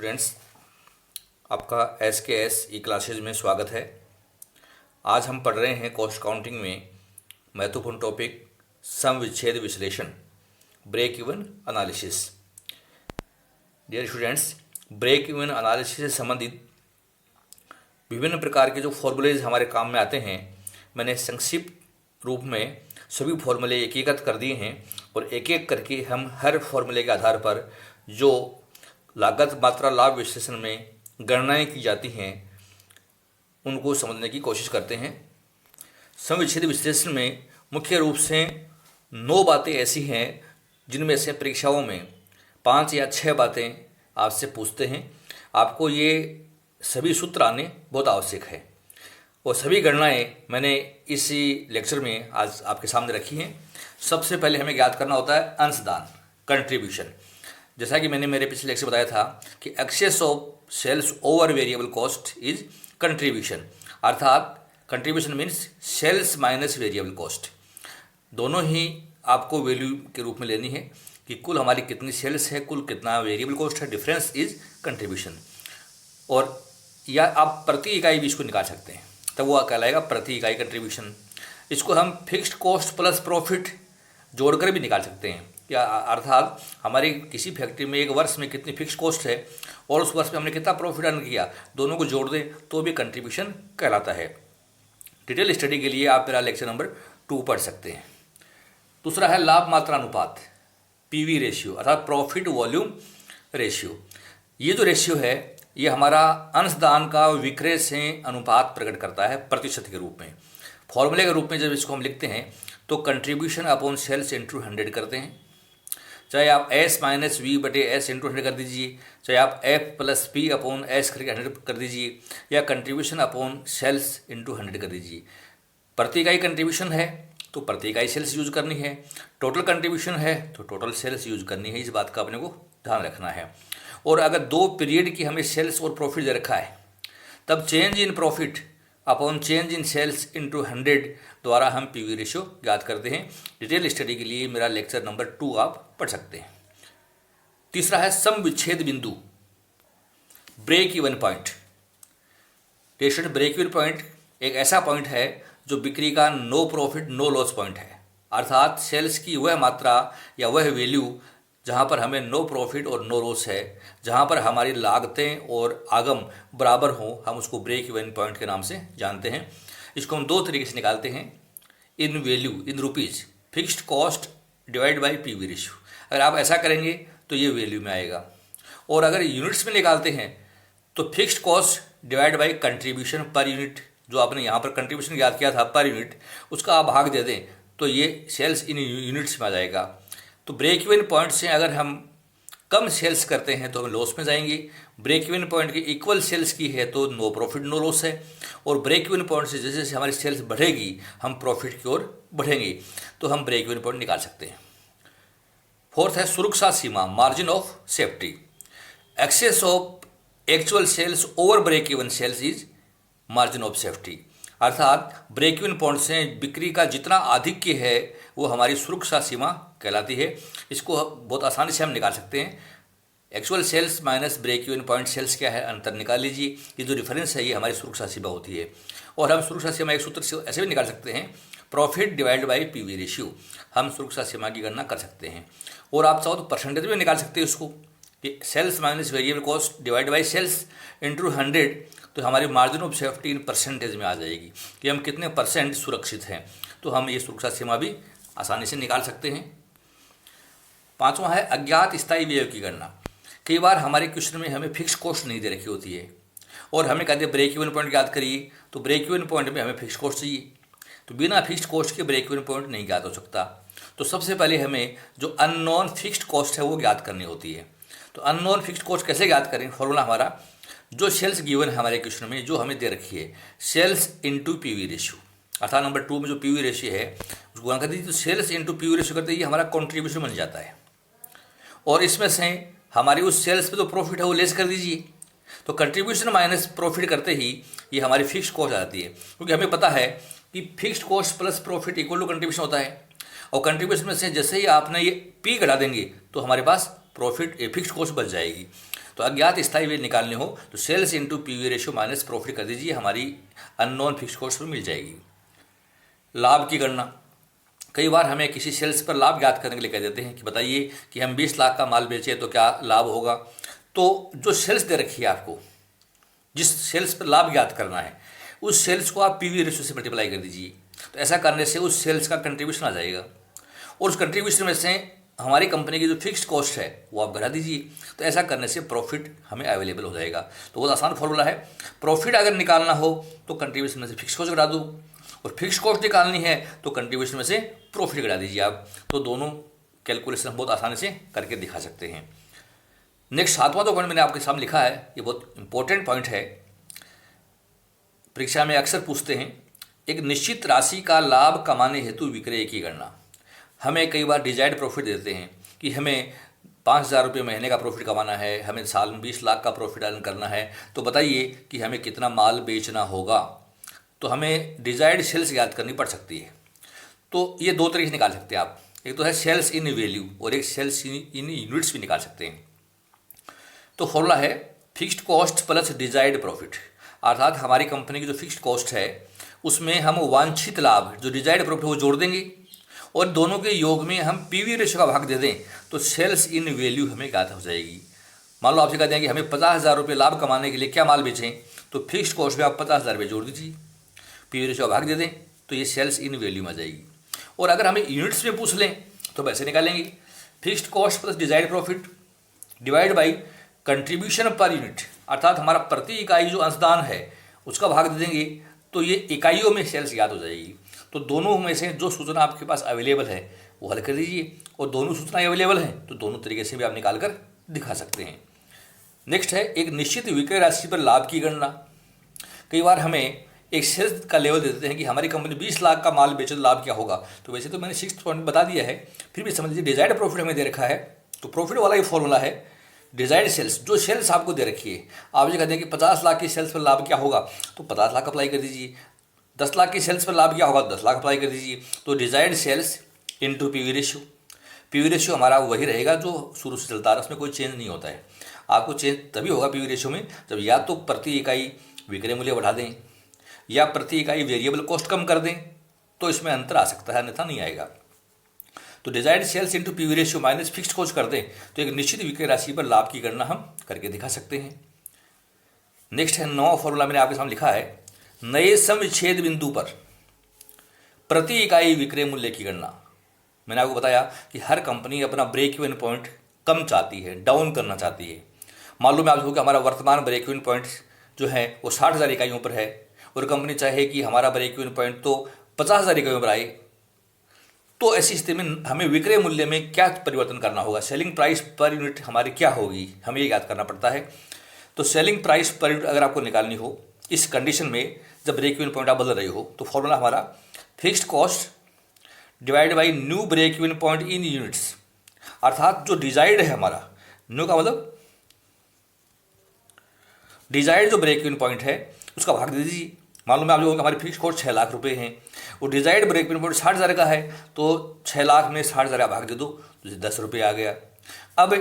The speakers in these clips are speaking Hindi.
स्टूडेंट्स, आपका एस के एस ई क्लासेज में स्वागत है। आज हम पढ़ रहे हैं कॉस्ट काउंटिंग में महत्वपूर्ण टॉपिक सम विच्छेद विश्लेषण, break even analysis. Dear students, break even analysis से संबंधित विभिन्न प्रकार के जो फॉर्मूलेज हमारे काम में आते हैं, मैंने संक्षिप्त रूप में सभी फॉर्मूले एकीकृत कर दिए हैं और एक एक करके हम हर फॉर्मूले के आधार पर जो लागत मात्रा लाभ विश्लेषण में गणनाएं की जाती हैं उनको समझने की कोशिश करते हैं। सम विच्छेद विश्लेषण में मुख्य रूप से 9 बातें ऐसी हैं जिनमें से परीक्षाओं में 5 या 6 बातें आपसे पूछते हैं। आपको ये सभी सूत्र आने बहुत आवश्यक है और सभी गणनाएं मैंने इसी लेक्चर में आज आपके सामने रखी हैं। सबसे पहले हमें याद करना होता है अंशदान, कंट्रीब्यूशन। जैसा कि मैंने मेरे पिछले लेक्चर बताया था कि excess of sales over variable cost is contribution, अर्थात contribution means sales minus variable cost. दोनों ही आपको वैल्यू के रूप में लेनी है कि कुल हमारी कितनी सेल्स है, कुल कितना वेरिएबल कॉस्ट है, डिफरेंस इज कंट्रीब्यूशन। और या आप प्रति इकाई भी इसको निकाल सकते हैं, तब वो कहलाएगा प्रति इकाई कंट्रीब्यूशन। इसको हम फिक्स्ड कॉस्ट प्लस प्रॉफिट जोड़कर भी निकाल सकते हैं, या अर्थात हमारी किसी फैक्ट्री में एक वर्ष में कितनी फिक्स कॉस्ट है और उस वर्ष में हमने कितना प्रॉफिट अर्न किया, दोनों को जोड़ दें तो भी कंट्रीब्यूशन कहलाता है। डिटेल स्टडी के लिए आप मेरा लेक्चर नंबर 2 पढ़ सकते हैं। दूसरा है लाभ मात्रा अनुपात, पीवी रेशियो, अर्थात प्रॉफिट वॉल्यूम रेशियो। ये जो रेशियो है ये हमारा अंशदान का विक्रय से अनुपात प्रकट करता है प्रतिशत के रूप में। फॉर्मूले के रूप में जब इसको हम लिखते हैं तो कंट्रीब्यूशन अपॉन सेल्स इंटू 100 करते हैं। चाहे आप S माइनस वी बटे S इंटू 100 कर दीजिए, चाहे आप F plus P upon S करके 100 कर दीजिए, या कंट्रीब्यूशन अपॉन सेल्स इंटू 100 कर दीजिए। प्रति इकाई कंट्रीब्यूशन है तो प्रति इकाई सेल्स यूज करनी है, टोटल कंट्रीब्यूशन है तो टोटल सेल्स यूज करनी है। इस बात का अपने को ध्यान रखना है। और अगर 2 पीरियड की हमें सेल्स और प्रॉफिट दे रखा है तब change in profit upon change in sales into 100 द्वारा हम पीवी रेशियो याद करते हैं। डिटेल स्टडी के लिए मेरा लेक्चर नंबर 2 आप पढ़ सकते हैं। तीसरा है सम विच्छेद बिंदु, ब्रेक इवन पॉइंट। पेशेंट ब्रेक इवन पॉइंट एक ऐसा पॉइंट है जो बिक्री का no profit no loss point है, अर्थात सेल्स की वह मात्रा या वह वैल्यू जहाँ पर हमें नो प्रॉफिट और नो लॉस है, जहाँ पर हमारी लागतें और आगम बराबर हों, हम उसको ब्रेक इवन पॉइंट के नाम से जानते हैं। इसको हम 2 तरीके से निकालते हैं, in value in rupees, fixed cost divide by PV ratio. अगर आप ऐसा करेंगे तो ये वैल्यू में आएगा। और अगर यूनिट्स में निकालते हैं तो fixed cost divide by contribution per unit, जो आपने यहाँ पर कंट्रीब्यूशन याद किया था पर यूनिट, उसका आप भाग दे दें तो ये सेल्स इन यूनिट्स में आ जाएगा। तो ब्रेक इवन पॉइंट से अगर हम कम सेल्स करते हैं तो हम लॉस में जाएंगे, ब्रेक इवन पॉइंट के इक्वल सेल्स की है तो नो प्रॉफिट नो लॉस है, और ब्रेक इवन पॉइंट से जैसे जैसे हमारी सेल्स बढ़ेगी हम प्रॉफिट की ओर बढ़ेंगे, तो हम ब्रेक इवन पॉइंट निकाल सकते हैं। फोर्थ है सुरक्षा सीमा, margin of safety. Excess of actual sales over break even sales is margin of safety, अर्थात ब्रेक इवन पॉइंट से बिक्री का जितना आधिक्य है वो हमारी सुरक्षा सीमा कहलाती है। इसको बहुत आसानी से हम निकाल सकते हैं। Actual sales minus break even point sales क्या है, अंतर निकाल लीजिए। ये जो डिफरेंस है ये हमारी सुरक्षा सीमा होती है। और हम सुरक्षा सीमा एक सूत्र से ऐसे भी निकाल सकते हैं, profit divide by PV ratio, हम सुरक्षा सीमा की गणना कर सकते हैं। और आप चाहो तो परसेंटेज में निकाल सकते हैं उसको, कि sales minus variable cost divide by sales into 100, तो हमारी margin of safety in percentage में आ जाएगी कि हम कितने % सुरक्षित हैं। तो हम ये सुरक्षा सीमा भी आसानी से निकाल सकते हैं। 5वां है अज्ञात स्थायी व्यय की गणना। कई बार हमारे क्वेश्चन में हमें फिक्स कॉस्ट नहीं दे रखी होती है और हमें कहते हैं ब्रेक इवन पॉइंट याद करिए, तो ब्रेक इवन पॉइंट में हमें फिक्स कॉस्ट चाहिए, तो बिना फिक्स कॉस्ट के ब्रेक इवन पॉइंट नहीं ज्ञात हो सकता। तो सबसे पहले हमें जो अननोन फिक्स्ड कॉस्ट है वो ज्ञात करनी होती है। तो अननोन फिक्स्ड कॉस्ट कैसे ज्ञात करें? फॉर्मूला हमारा, जो सेल्स गिवन है हमारे क्वेश्चन में, जो हमें दे रखी है, सेल्स इंटू पीवी रेशियो, अर्थात नंबर 2 में जो पीवी रेशियो है उसको गुणा कर दीजिए, तो सेल्स इंटू पीवी रेशियो करते ही हमारा कॉन्ट्रीब्यूशन बन जाता है। और इसमें से हमारी उस सेल्स पे जो प्रॉफिट है वो लेस कर दीजिए, तो कंट्रीब्यूशन माइनस प्रॉफिट करते ही ये हमारी फिक्स्ड कॉस्ट आ जाती है। क्योंकि हमें पता है कि fixed cost plus profit equal to contribution होता है, और कंट्रीब्यूशन में से जैसे ही आपने ये पी घटा देंगे तो हमारे पास प्रॉफिट फिक्स्ड कॉस्ट बच जाएगी। तो अज्ञात स्थायी व्यय निकालने हो तो sales into PV ratio minus profit कर दीजिए, हमारी अननोन फिक्स कॉस्ट मिल जाएगी। लाभ की गणना, कई बार हमें किसी सेल्स पर लाभ ज्ञात करने के लिए कह देते हैं कि बताइए कि हम 20 लाख का माल बेचे तो क्या लाभ होगा। तो जो सेल्स दे रखी है आपको, जिस सेल्स पर लाभ ज्ञात करना है, उस सेल्स को आप पीवी रेशियो से मल्टीप्लाई कर दीजिए। तो ऐसा करने से उस सेल्स का कंट्रीब्यूशन आ जाएगा और उस कंट्रीब्यूशन में से हमारी कंपनी की जो फिक्स्ड कॉस्ट है वो आप घटा दीजिए। तो ऐसा करने से प्रॉफिट हमें अवेलेबल हो जाएगा। तो बहुत आसान फॉर्मूला है। प्रॉफिट अगर निकालना हो तो कंट्रीब्यूशन में से फिक्स कॉस्ट घटा दो और फिक्स कॉस्ट निकालनी है तो कंट्रीब्यूशन में से प्रॉफिट घटा दीजिए आप। तो दोनों कैलकुलेशन हम बहुत आसानी से करके दिखा सकते हैं। नेक्स्ट 7वां जो पॉइंट मैंने आपके सामने लिखा है, ये बहुत इंपॉर्टेंट पॉइंट है, परीक्षा में अक्सर पूछते हैं। एक निश्चित राशि का लाभ कमाने हेतु विक्रय की गणना। हमें कई बार डिजायर्ड प्रॉफिट देते हैं कि हमें 5,000 रुपये महीने का प्रॉफिट कमाना है, हमें साल में 20 लाख का प्रॉफिट अर्न करना है, तो बताइए कि हमें कितना माल बेचना होगा। तो हमें डिजायर्ड सेल्स याद करनी पड़ सकती है। तो ये दो तरीके से निकाल सकते हैं आप, एक तो है सेल्स इन वैल्यू और एक सेल्स इन यूनिट्स भी निकाल सकते हैं। तो फॉर्मूला है fixed cost plus desired profit, अर्थात हमारी कंपनी की जो फिक्स्ड कॉस्ट है उसमें हम वांछित लाभ जो डिजायर्ड प्रॉफिट वो जोड़ देंगे और दोनों के योग में हम पीवी रेशियो का भाग दे दें तो सेल्स इन वैल्यू हमें ज्ञात हो जाएगी। मान लो आपसे कहते हैं कि हमें 50,000 रुपये लाभ कमाने के लिए क्या माल बेचें, तो फिक्स्ड कॉस्ट में आप 50,000 रुपये जोड़ दीजिए, पीवी रेशियो का भाग दे दें तो ये सेल्स इन वैल्यू में आ जाएगी। और अगर हमें यूनिट्स में पूछ लें तो वैसे निकालेंगे, fixed cost plus desired profit divide by contribution per unit, अर्थात हमारा प्रति इकाई जो अंशदान है उसका भाग दे देंगे तो ये इकाइयों में सेल्स याद हो जाएगी। तो दोनों में से जो सूचना आपके पास अवेलेबल है वो हल कर दीजिए और दोनों सूचनाएं अवेलेबल हैं तो दोनों तरीके से भी आप निकाल कर दिखा सकते हैं। नेक्स्ट है एक निश्चित विक्रय राशि पर लाभ की गणना। कई बार हमें एक सेल्स का लेवल दे देते हैं कि हमारी कंपनी 20 लाख का माल बेचे तो लाभ क्या होगा। तो वैसे तो मैंने 6th पॉइंट बता दिया है, फिर भी समझ लीजिए डिजायर्ड प्रॉफिट हमें दे रखा है तो प्रॉफिट वाला ही फॉर्मूला है डिजायर्ड सेल्स, जो सेल्स आपको दे रखी है। आप ये कहते हैं कि 50 लाख की सेल्स पर लाभ क्या होगा तो 50 लाख अप्लाई कर दीजिए, 10 लाख की सेल्स पर लाभ क्या होगा 10 लाख अप्लाई कर दीजिए। तो desired sales into PV ratio, PV ratio हमारा वही रहेगा जो शुरू से चलता है, उसमें कोई चेंज नहीं होता है। आपको चेंज तभी होगा पीवी रेशियो में जब या तो प्रति इकाई विक्रय मूल्य बढ़ा दें या प्रति इकाई वेरिएबल कॉस्ट कम कर दें, तो इसमें अंतर आ सकता है, अन्यथा नहीं आएगा। तो desired sales into PV ratio minus fixed cost कर दें तो एक निश्चित विक्रय राशि पर लाभ की गणना हम करके दिखा सकते हैं। नेक्स्ट है 9वां फॉर्मूला मैंने आपके सामने लिखा है, नए समविच्छेद बिंदु पर प्रति इकाई विक्रय मूल्य की गणना। मैंने आपको बताया कि हर कंपनी अपना ब्रेक इवन पॉइंट कम चाहती है, डाउन करना चाहती है। मान लो मैं आपको कि हमारा वर्तमान ब्रेक इवन पॉइंट जो है वो 60,000 इकाइयों पर है और कंपनी चाहे कि हमारा ब्रेक इवन पॉइंट तो 50,000 इकाइयों पर आए, तो ऐसी स्थिति में हमें विक्रय मूल्य में क्या परिवर्तन करना होगा, सेलिंग प्राइस पर यूनिट हमारी क्या होगी, हमें ये याद करना पड़ता है। तो सेलिंग प्राइस पर यूनिट अगर आपको निकालनी हो इस कंडीशन में जब ब्रेक इवन पॉइंट आप बदल रही हो तो फॉर्मूला हमारा fixed cost divide by new break even point in units, अर्थात जो डिजायर्ड है हमारा, न्यू का मतलब डिजायर्ड जो ब्रेक इवन पॉइंट है उसका भाग दे दीजिए। मालूम है आप लोगों को हमारी फिक्स कॉस्ट 6 लाख रुपए हैं और डिजायर्ड ब्रेक इवन पॉइंट 60,000 का है तो 6 लाख में 60,000 भाग दे दो तो 10 रुपये आ गया। अब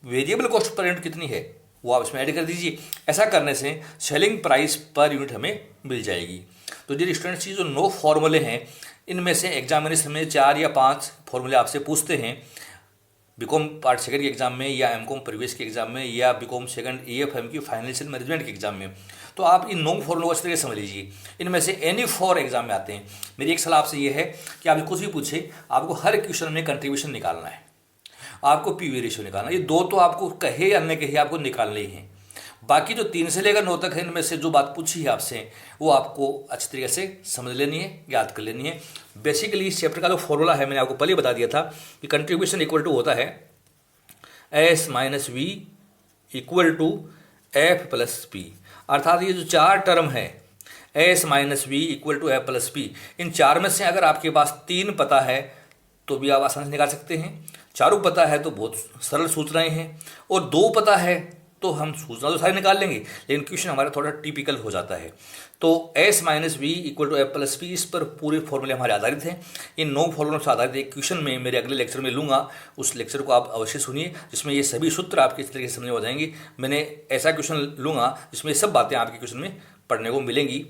वेरिएबल कॉस्ट पर यूनिट कितनी है वो आप इसमें ऐड कर दीजिए। ऐसा करने से सेलिंग प्राइस पर यूनिट हमें मिल जाएगी। तो जी स्टूडेंट्स, ये जो 9 फॉर्मूले हैं इनमें से एग्जामिनेशन में 4 या 5 फॉर्मूले आपसे पूछते हैं, बीकॉम पार्ट सेकंड के एग्जाम में या एमकॉम प्रीवियस के एग्जाम में या बीकॉम सेकंड एएफएम की फाइनेंशियल मैनेजमेंट के एग्जाम में। तो आप इन 9 फॉर्मूलों को अच्छी तरह समझ लीजिए, इनमें से एनी 4 एग्जाम में आते हैं। मेरी एक सलाह आपसे ये है कि आप कुछ भी पूछे आपको हर क्वेश्चन में कंट्रीब्यूशन निकालना है, आपको पीवी रेशियो निकालना है। ये 2 तो आपको कहे या न कहे आपको निकालने ही हैं। बाकी जो 3 से लेकर 9 तक है इनमें से जो बात पूछी है आपसे वो आपको अच्छी तरीके से समझ लेनी है, याद कर लेनी है। बेसिकली इस चैप्टर का जो फॉर्मूला है मैंने आपको पहले बता दिया था कि कंट्रीब्यूशन इक्वल टू होता है S minus V equal to F plus P, अर्थात ये जो 4 टर्म है S minus V equal to F plus P, इन 4 में से अगर आपके पास 3 पता है तो भी आप आसानी से निकाल सकते हैं, 4 पता है तो बहुत सरल सूचनाएं हैं और 2 पता है तो हम सूचना तो सारी निकाल लेंगे, लेकिन क्वेश्चन हमारा थोड़ा टिपिकल हो जाता है। तो s minus V equal to f plus P, इस पर पूरे फॉर्मूले हमारे आधारित हैं। इन 9 फॉर्मूलों से आधारित एक क्वेश्चन में मेरे अगले लेक्चर में लूँगा, उस लेक्चर को आप अवश्य सुनिए, जिसमें ये सभी सूत्र आपके इस तरीके से समझ में आ जाएंगे। मैंने ऐसा क्वेश्चन लूँगा जिसमें ये सब बातें आपके क्वेश्चन में पढ़ने को मिलेंगी।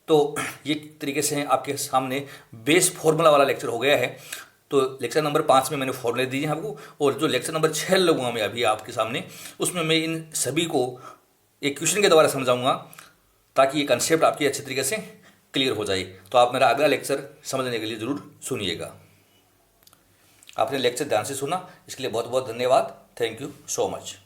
तो ये तरीके से आपके सामने बेस फॉर्मूला वाला लेक्चर हो गया है। तो लेक्चर नंबर 5 में मैंने फॉर्मूले दिए हैं आपको, और जो लेक्चर नंबर 6 लगूंगा मैं अभी आपके सामने, उसमें मैं इन सभी को एक क्वेश्चन के द्वारा समझाऊंगा, ताकि ये कंसेप्ट आपकी अच्छे तरीके से क्लियर हो जाए। तो आप मेरा अगला लेक्चर समझने के लिए ज़रूर सुनिएगा। आपने लेक्चर ध्यान से सुना, इसके लिए बहुत बहुत धन्यवाद। Thank you so much.